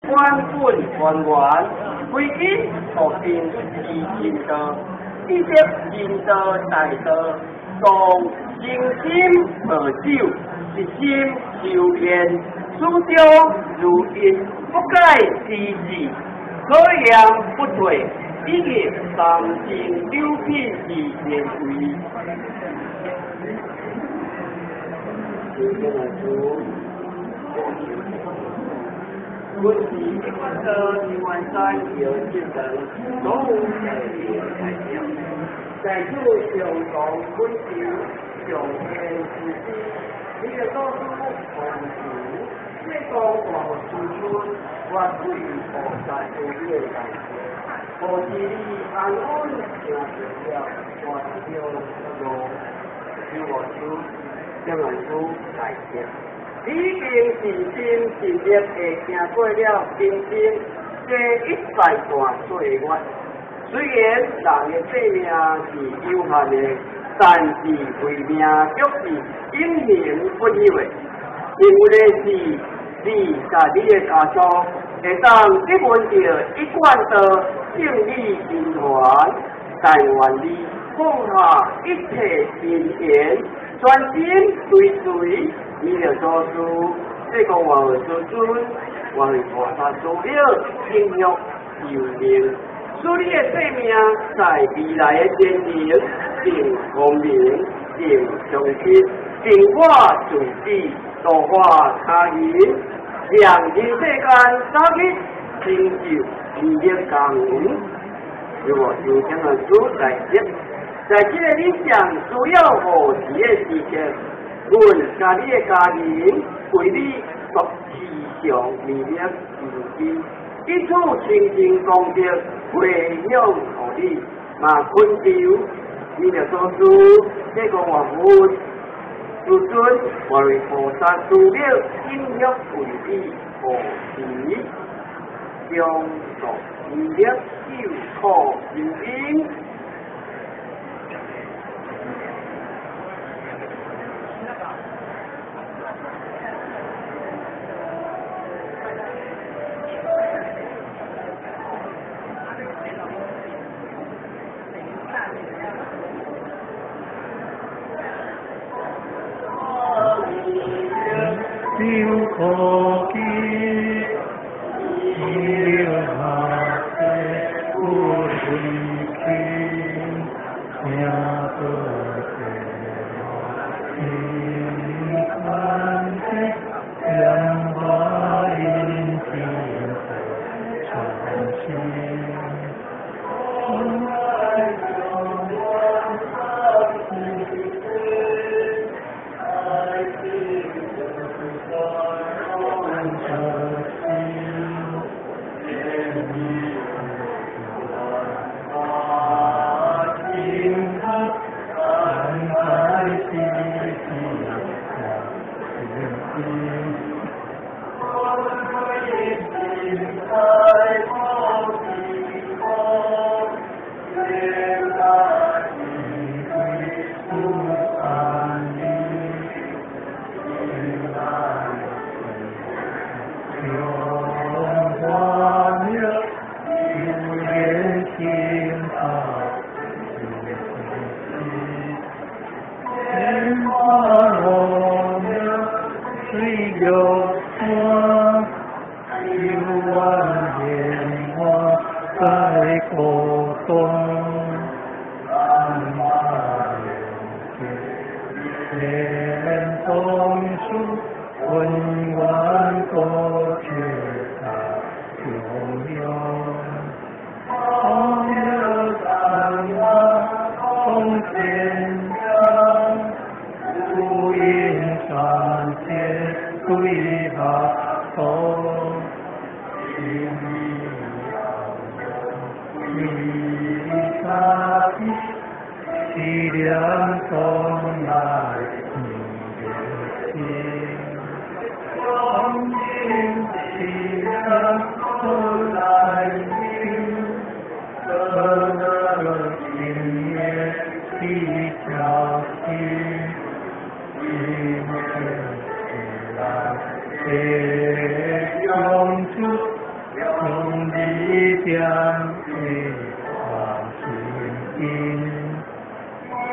官本官员，规矩所定是人道，一些人道大道，当精心而守，一心修炼，始终如一，不改之志，可言不退，一业三尽六品之贤位。我是一万个一万三有精神，都在台上，在此上讲本朝上天之地，你的老师同事，这个我师尊，我对菩萨有业感谢，何时你安安成就了，我就我师将来书来见。已经尽心尽力地行过了人生这100段岁月。虽然人的生命是有限的，但是为命却是英明不息的。因为的是你甲你的家属会当得闻到一贯的胜利军团，但愿你放下一切金钱，专心追你的做事，这个我的师尊，我的菩萨做了幸福寿命，使你的生命在未来的前程更光明、更相信，净化自己，度化他人，让人世间早日成就利益感恩。如果就这样做来接，在这个理想需要何时的时间？阮甲你的家人为你作慈祥美丽事迹，一处清净功德回向互你，嘛恳求你的所事，这个我们师尊我为菩萨做了应约为你何时将作利益救苦救因。相配化心因，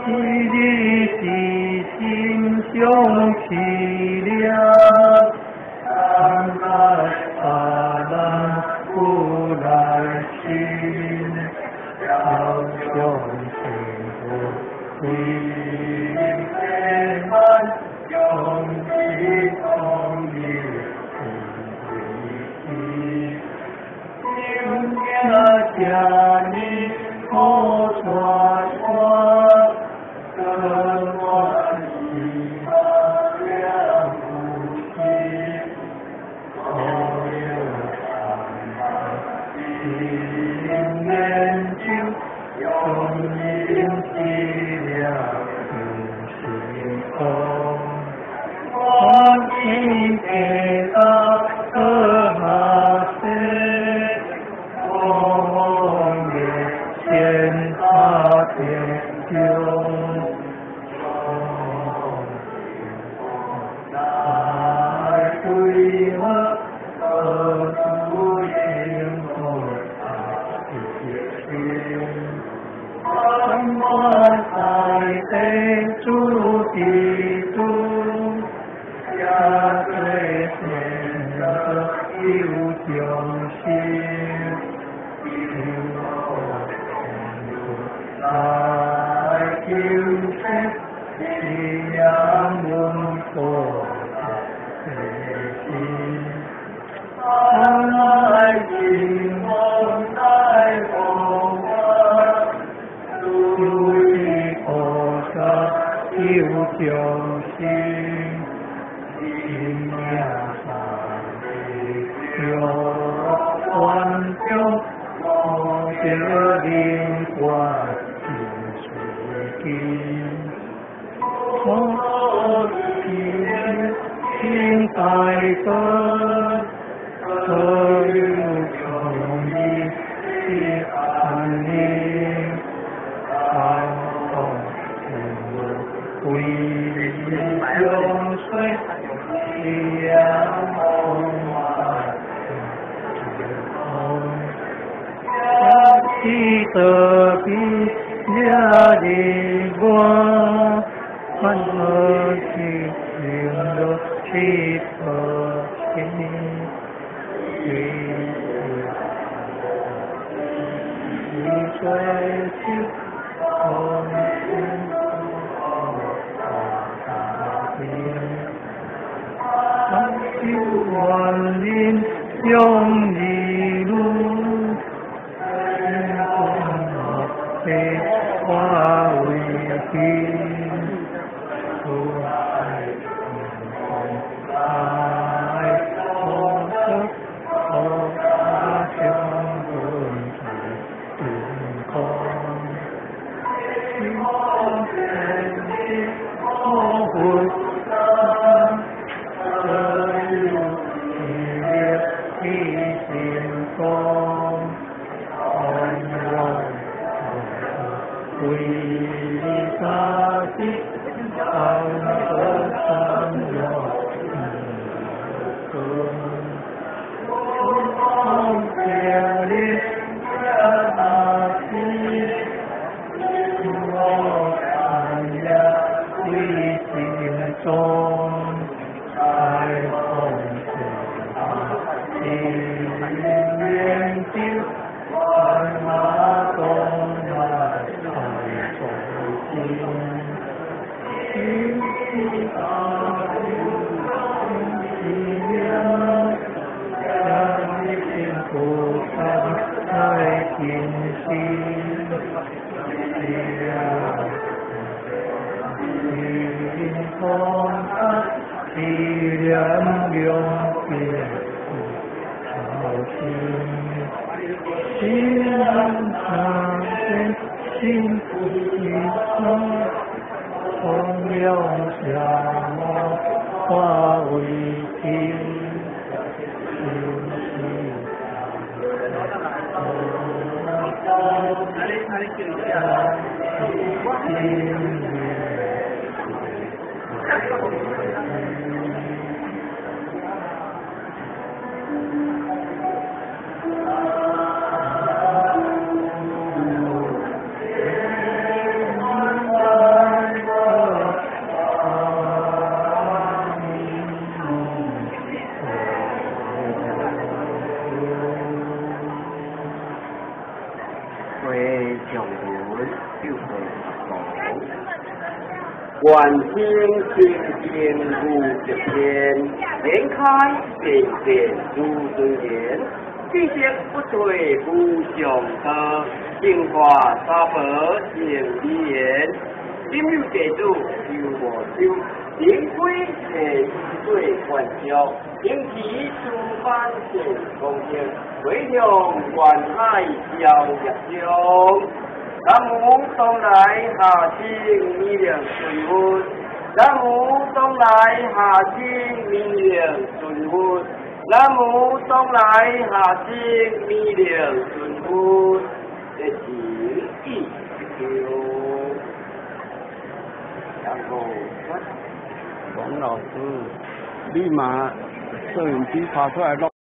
为你是心相凄凉，安来阿人不来亲，要相信我为平安，用心同意。家里我传说，跟我一把了不起，我有心眼睛，用心体谅心痛，我心给他和他谁。天大天穹，来归何主应空心，万万在天主地主，下对天的有忠心。来求生，夕阳永火心，来迎风来风啊，主的菩萨有忠心，心命上有万众，我的灵魂。我心在歌，所有容易的安宁，安好为永水，夕阳红花记得比家里我。万恶去令的去和心，你追求红心大地，万修万灵用一路，被化为冰。万心清净无直见，眼开见见如尊严，知识不退不上车，净化三宝成语言，心有地主修无修，灵归是水观照，灵体出版成功经，回向愿海消业障。南无东来下清弥量顺运，南无东来下清弥量顺运，南无东来下清弥量顺运，这是意求。然后，王老师立马摄影机跑出来录。